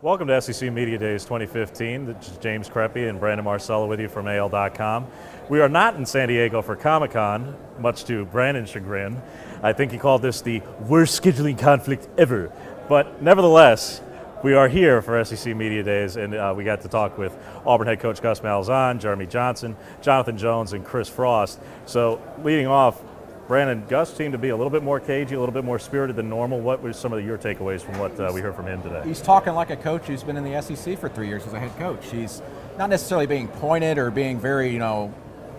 Welcome to SEC Media Days 2015. This is James Crepea and Brandon Marcello with you from AL.com. We are not in San Diego for Comic-Con, much to Brandon's chagrin. I think he called this the worst scheduling conflict ever. But nevertheless, we are here for SEC Media Days, and we got to talk with Auburn head coach Gus Malzahn, Jeremy Johnson, Jonathan Jones, and Chris Frost. So leading off, Brandon, Gus seemed to be a little bit more cagey, a little bit more spirited than normal. What were some of your takeaways from what we heard from him today? He's talking like a coach who's been in the SEC for 3 years as a head coach. He's not necessarily being pointed or being very,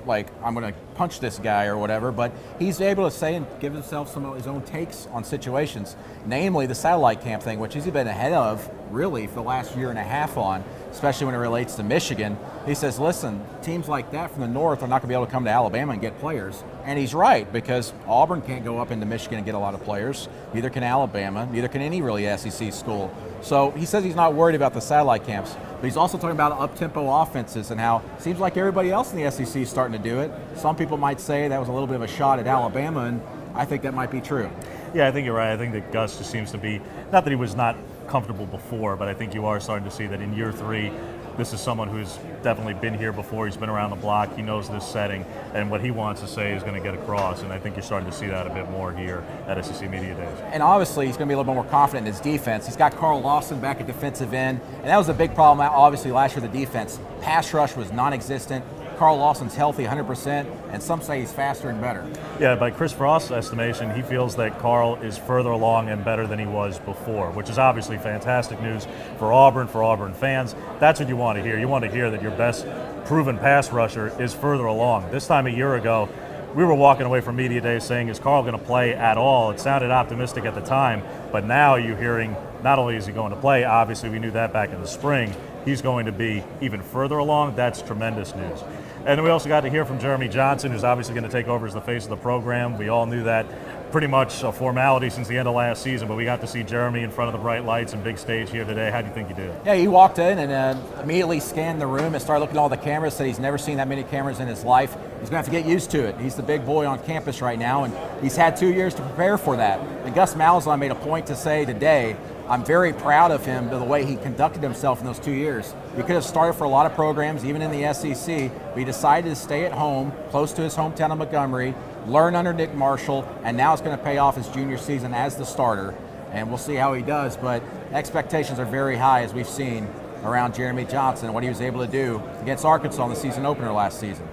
like, I'm going to punch this guy or whatever, but he's able to say and give himself some of his own takes on situations, namely the satellite camp thing, which he's been ahead of, really, for the last year and a half on, especially when it relates to Michigan. He says, listen, teams like that from the north are not going to be able to come to Alabama and get players. And he's right, because Auburn can't go up into Michigan and get a lot of players. Neither can Alabama, neither can any really SEC school. So he says he's not worried about the satellite camps, but he's also talking about up-tempo offenses and how it seems like everybody else in the SEC is starting to do it. Some people might say that was a little bit of a shot at Alabama, and I think that might be true. Yeah, I think you're right. I think that Gus just seems to be, not that he was not comfortable before, but I think you are starting to see that in year three, this is someone who's definitely been here before. He's been around the block. He knows this setting, and what he wants to say is going to get across, and I think you're starting to see that a bit more here at SEC Media Days. And obviously, he's going to be a little bit more confident in his defense. He's got Carl Lawson back at defensive end, and that was a big problem, obviously, last year, the defense. Pass rush was non-existent. Carl Lawson's healthy 100%, and some say he's faster and better. Yeah, by Chris Frost's estimation, he feels that Carl is further along and better than he was before, which is obviously fantastic news for Auburn fans. That's what you want to hear. You want to hear that your best proven pass rusher is further along. This time a year ago, we were walking away from Media Day saying, is Carl going to play at all? It sounded optimistic at the time, but now you're hearing not only is he going to play, obviously we knew that back in the spring, he's going to be even further along. That's tremendous news. And then we also got to hear from Jeremy Johnson, who's obviously going to take over as the face of the program. We all knew that pretty much a formality since the end of last season, but we got to see Jeremy in front of the bright lights and big stage here today. How do you think he did? Yeah, he walked in and immediately scanned the room and started looking at all the cameras, said he's never seen that many cameras in his life. He's going to have to get used to it. He's the big boy on campus right now, and he's had 2 years to prepare for that. And Gus Malzahn made a point to say today, I'm very proud of him, the way he conducted himself in those 2 years. He could have started for a lot of programs, even in the SEC, but he decided to stay at home, close to his hometown of Montgomery, learn under Nick Marshall, and now it's going to pay off his junior season as the starter. And we'll see how he does, but expectations are very high, as we've seen around Jeremy Johnson and what he was able to do against Arkansas in the season opener last season.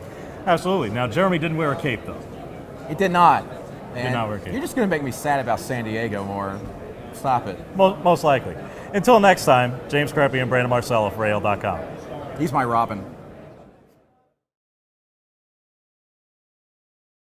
Absolutely. Now, Jeremy didn't wear a cape, though. He did not. Did not wear a cape. You're just going to make me sad about San Diego more. Stop it. Most likely. Until next time, James Crepea and Brandon Marcello for AL.com. He's my Robin.